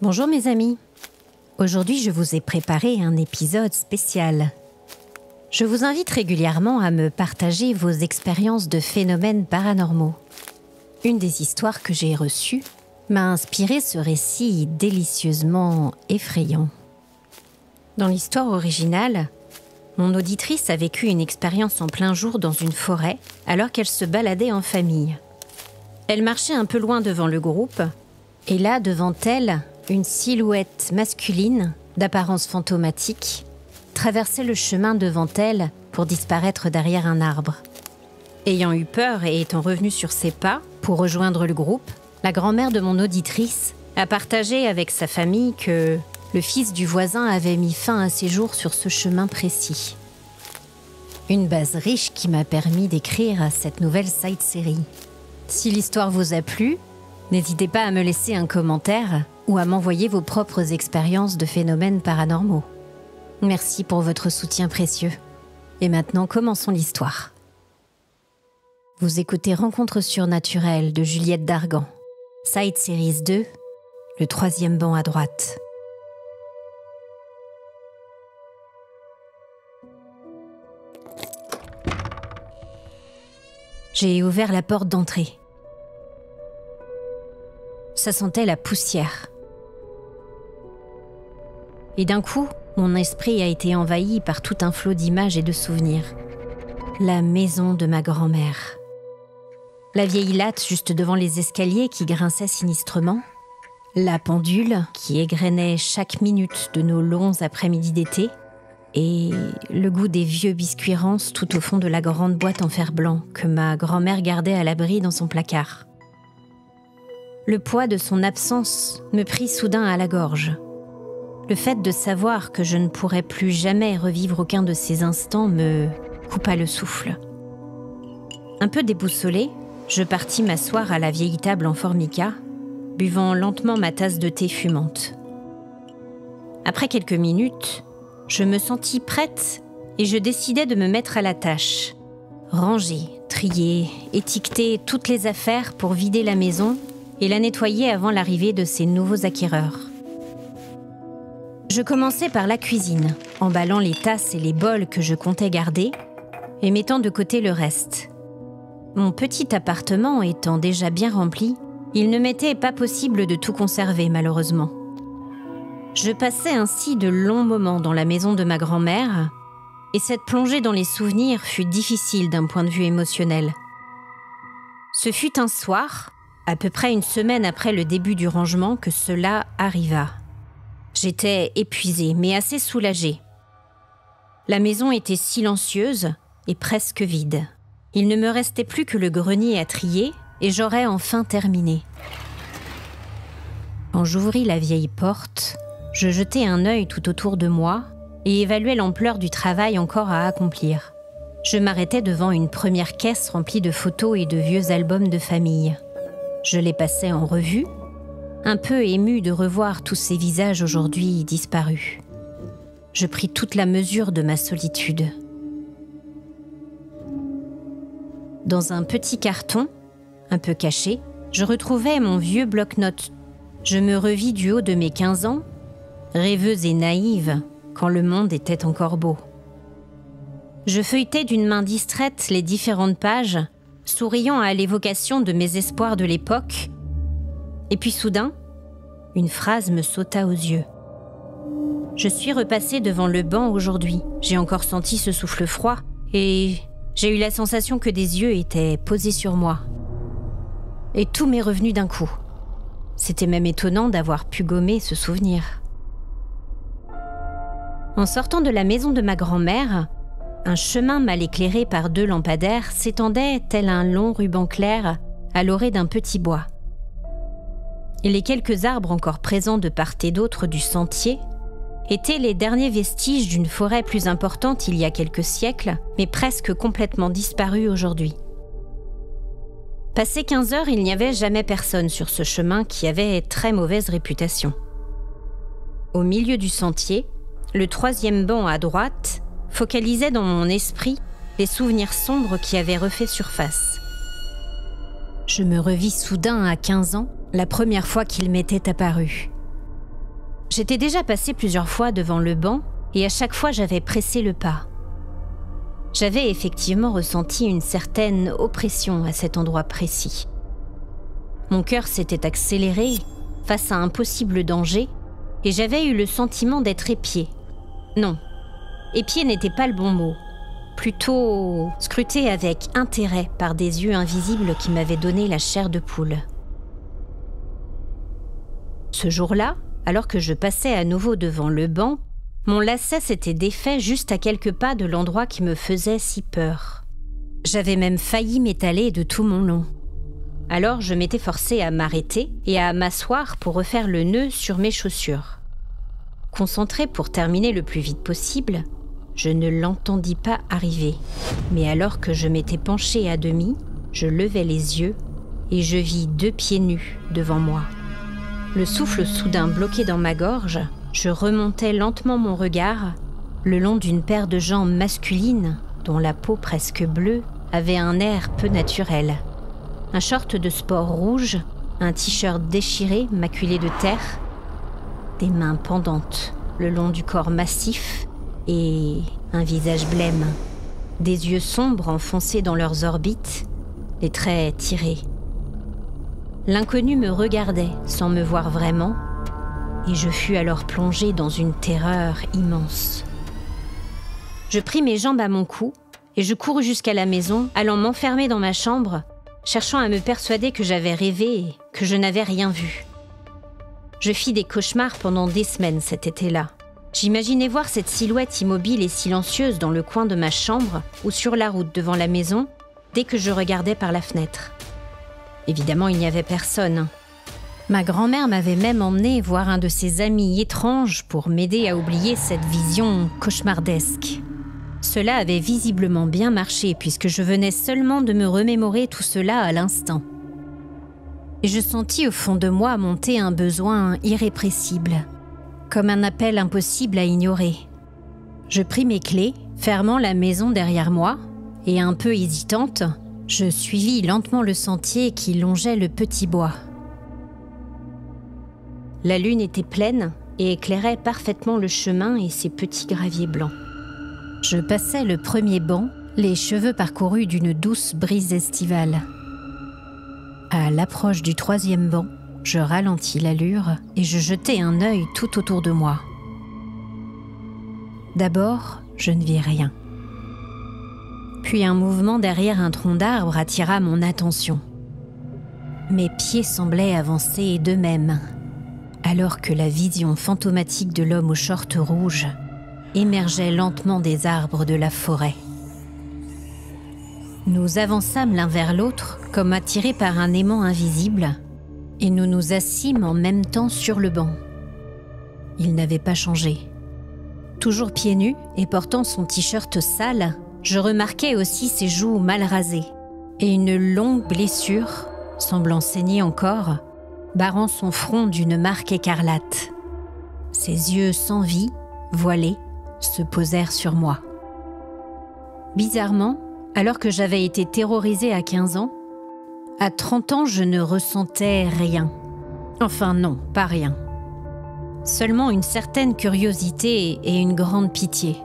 Bonjour mes amis. Aujourd'hui, je vous ai préparé un épisode spécial. Je vous invite régulièrement à me partager vos expériences de phénomènes paranormaux. Une des histoires que j'ai reçues m'a inspiré ce récit délicieusement effrayant. Dans l'histoire originale, mon auditrice a vécu une expérience en plein jour dans une forêt alors qu'elle se baladait en famille. Elle marchait un peu loin devant le groupe et là, devant elle, une silhouette masculine d'apparence fantomatique traversait le chemin devant elle pour disparaître derrière un arbre. Ayant eu peur et étant revenue sur ses pas pour rejoindre le groupe, la grand-mère de mon auditrice a partagé avec sa famille que le fils du voisin avait mis fin à ses jours sur ce chemin précis. Une base riche qui m'a permis d'écrire cette nouvelle side série. Si l'histoire vous a plu, n'hésitez pas à me laisser un commentaire ou à m'envoyer vos propres expériences de phénomènes paranormaux. Merci pour votre soutien précieux. Et maintenant, commençons l'histoire. Vous écoutez Rencontres surnaturelles de Juliette Dargan, Side Series 2, le 3e banc à droite. J'ai ouvert la porte d'entrée. Ça sentait la poussière. Et d'un coup, mon esprit a été envahi par tout un flot d'images et de souvenirs. La maison de ma grand-mère. La vieille latte juste devant les escaliers qui grinçait sinistrement. La pendule qui égrenait chaque minute de nos longs après-midi d'été. Et le goût des vieux biscuits rances tout au fond de la grande boîte en fer blanc que ma grand-mère gardait à l'abri dans son placard. Le poids de son absence me prit soudain à la gorge. Le fait de savoir que je ne pourrais plus jamais revivre aucun de ces instants me coupa le souffle. Un peu déboussolée, je partis m'asseoir à la vieille table en formica, buvant lentement ma tasse de thé fumante. Après quelques minutes, je me sentis prête et je décidai de me mettre à la tâche. Ranger, trier, étiqueter toutes les affaires pour vider la maison et la nettoyer avant l'arrivée de ces nouveaux acquéreurs. Je commençai par la cuisine, emballant les tasses et les bols que je comptais garder et mettant de côté le reste. Mon petit appartement étant déjà bien rempli, il ne m'était pas possible de tout conserver malheureusement. Je passais ainsi de longs moments dans la maison de ma grand-mère et cette plongée dans les souvenirs fut difficile d'un point de vue émotionnel. Ce fut un soir, à peu près une semaine après le début du rangement, que cela arriva. J'étais épuisée, mais assez soulagée. La maison était silencieuse et presque vide. Il ne me restait plus que le grenier à trier et j'aurais enfin terminé. Quand j'ouvris la vieille porte, je jetai un œil tout autour de moi et évaluai l'ampleur du travail encore à accomplir. Je m'arrêtais devant une première caisse remplie de photos et de vieux albums de famille. Je les passais en revue, un peu émue de revoir tous ces visages aujourd'hui disparus. Je pris toute la mesure de ma solitude. Dans un petit carton, un peu caché, je retrouvais mon vieux bloc-notes. Je me revis du haut de mes 15 ans, rêveuse et naïve, quand le monde était encore beau. Je feuilletais d'une main distraite les différentes pages, souriant à l'évocation de mes espoirs de l'époque. Et puis soudain, une phrase me sauta aux yeux. Je suis repassée devant le banc aujourd'hui. J'ai encore senti ce souffle froid et j'ai eu la sensation que des yeux étaient posés sur moi. Et tout m'est revenu d'un coup. C'était même étonnant d'avoir pu gommer ce souvenir. En sortant de la maison de ma grand-mère, un chemin mal éclairé par 2 lampadaires s'étendait tel un long ruban clair à l'orée d'un petit bois. Et les quelques arbres encore présents de part et d'autre du sentier étaient les derniers vestiges d'une forêt plus importante il y a quelques siècles, mais presque complètement disparue aujourd'hui. Passé 15 heures, il n'y avait jamais personne sur ce chemin qui avait très mauvaise réputation. Au milieu du sentier, le 3e banc à droite focalisait dans mon esprit les souvenirs sombres qui avaient refait surface. Je me revis soudain à 15 ans, la première fois qu'il m'était apparu. J'étais déjà passée plusieurs fois devant le banc et à chaque fois j'avais pressé le pas. J'avais effectivement ressenti une certaine oppression à cet endroit précis. Mon cœur s'était accéléré face à un possible danger et j'avais eu le sentiment d'être épiée. Non, épiée n'était pas le bon mot. Plutôt scrutée avec intérêt par des yeux invisibles qui m'avaient donné la chair de poule. Ce jour-là, alors que je passais à nouveau devant le banc, mon lacet s'était défait juste à quelques pas de l'endroit qui me faisait si peur. J'avais même failli m'étaler de tout mon long. Alors je m'étais forcée à m'arrêter et à m'asseoir pour refaire le nœud sur mes chaussures. Concentrée pour terminer le plus vite possible, je ne l'entendis pas arriver. Mais alors que je m'étais penchée à demi, je levai les yeux et je vis 2 pieds nus devant moi. Le souffle soudain bloqué dans ma gorge, je remontais lentement mon regard le long d'une paire de jambes masculines dont la peau presque bleue avait un air peu naturel. Un short de sport rouge, un t-shirt déchiré maculé de terre, des mains pendantes le long du corps massif et un visage blême, des yeux sombres enfoncés dans leurs orbites, les traits tirés. L'inconnu me regardait sans me voir vraiment, et je fus alors plongée dans une terreur immense. Je pris mes jambes à mon cou et je courus jusqu'à la maison, allant m'enfermer dans ma chambre, cherchant à me persuader que j'avais rêvé et que je n'avais rien vu. Je fis des cauchemars pendant des semaines cet été-là. J'imaginais voir cette silhouette immobile et silencieuse dans le coin de ma chambre ou sur la route devant la maison dès que je regardais par la fenêtre. Évidemment, il n'y avait personne. Ma grand-mère m'avait même emmenée voir un de ses amis étranges pour m'aider à oublier cette vision cauchemardesque. Cela avait visiblement bien marché puisque je venais seulement de me remémorer tout cela à l'instant. Et je sentis au fond de moi monter un besoin irrépressible, comme un appel impossible à ignorer. Je pris mes clés, fermant la maison derrière moi, et un peu hésitante, je suivis lentement le sentier qui longeait le petit bois. La lune était pleine et éclairait parfaitement le chemin et ses petits graviers blancs. Je passais le premier banc, les cheveux parcourus d'une douce brise estivale. À l'approche du 3e banc, je ralentis l'allure et je jetai un œil tout autour de moi. D'abord, je ne vis rien. Puis un mouvement derrière un tronc d'arbre attira mon attention. Mes pieds semblaient avancer d'eux-mêmes, alors que la vision fantomatique de l'homme au short rouge émergeait lentement des arbres de la forêt. Nous avançâmes l'un vers l'autre, comme attirés par un aimant invisible, et nous nous assîmes en même temps sur le banc. Il n'avait pas changé. Toujours pieds nus et portant son t-shirt sale, je remarquais aussi ses joues mal rasées et une longue blessure, semblant saigner encore, barrant son front d'une marque écarlate. Ses yeux sans vie, voilés, se posèrent sur moi. Bizarrement, alors que j'avais été terrorisée à 15 ans, à 30 ans, je ne ressentais rien. Enfin non, pas rien. Seulement une certaine curiosité et une grande pitié.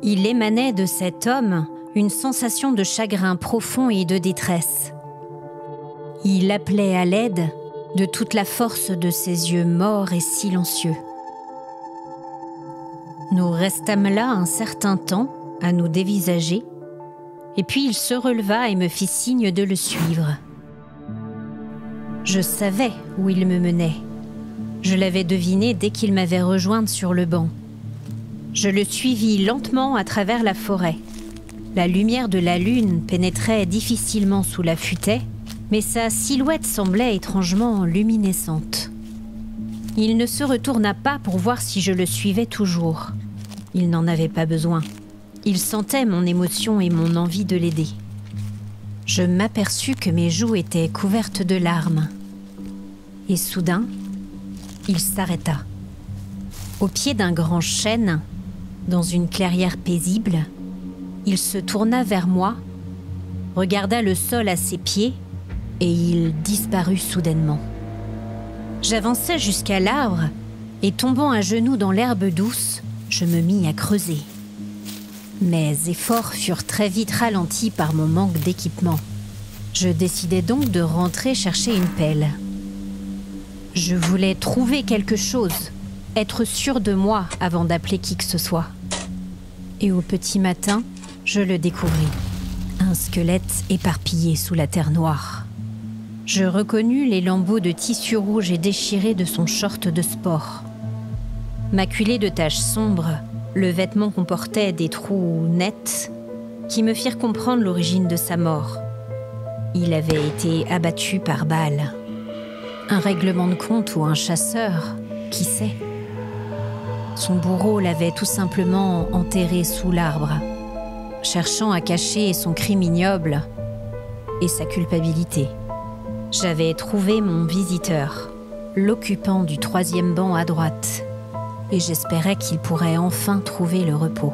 Il émanait de cet homme une sensation de chagrin profond et de détresse. Il appelait à l'aide de toute la force de ses yeux morts et silencieux. Nous restâmes là un certain temps à nous dévisager, et puis il se releva et me fit signe de le suivre. Je savais où il me menait. Je l'avais deviné dès qu'il m'avait rejointe sur le banc. Je le suivis lentement à travers la forêt. La lumière de la lune pénétrait difficilement sous la futaie, mais sa silhouette semblait étrangement luminescente. Il ne se retourna pas pour voir si je le suivais toujours. Il n'en avait pas besoin. Il sentait mon émotion et mon envie de l'aider. Je m'aperçus que mes joues étaient couvertes de larmes. Et soudain, il s'arrêta. Au pied d'un grand chêne, dans une clairière paisible, il se tourna vers moi, regarda le sol à ses pieds et il disparut soudainement. J'avançai jusqu'à l'arbre et tombant à genoux dans l'herbe douce, je me mis à creuser. Mes efforts furent très vite ralentis par mon manque d'équipement. Je décidai donc de rentrer chercher une pelle. Je voulais trouver quelque chose, être sûre de moi avant d'appeler qui que ce soit. Et au petit matin, je le découvris. Un squelette éparpillé sous la terre noire. Je reconnus les lambeaux de tissu rouge et déchirés de son short de sport. Maculé de taches sombres, le vêtement comportait des trous nets qui me firent comprendre l'origine de sa mort. Il avait été abattu par balle. Un règlement de compte ou un chasseur, qui sait? Son bourreau l'avait tout simplement enterré sous l'arbre, cherchant à cacher son crime ignoble et sa culpabilité. J'avais trouvé mon visiteur, l'occupant du 3e banc à droite, et j'espérais qu'il pourrait enfin trouver le repos.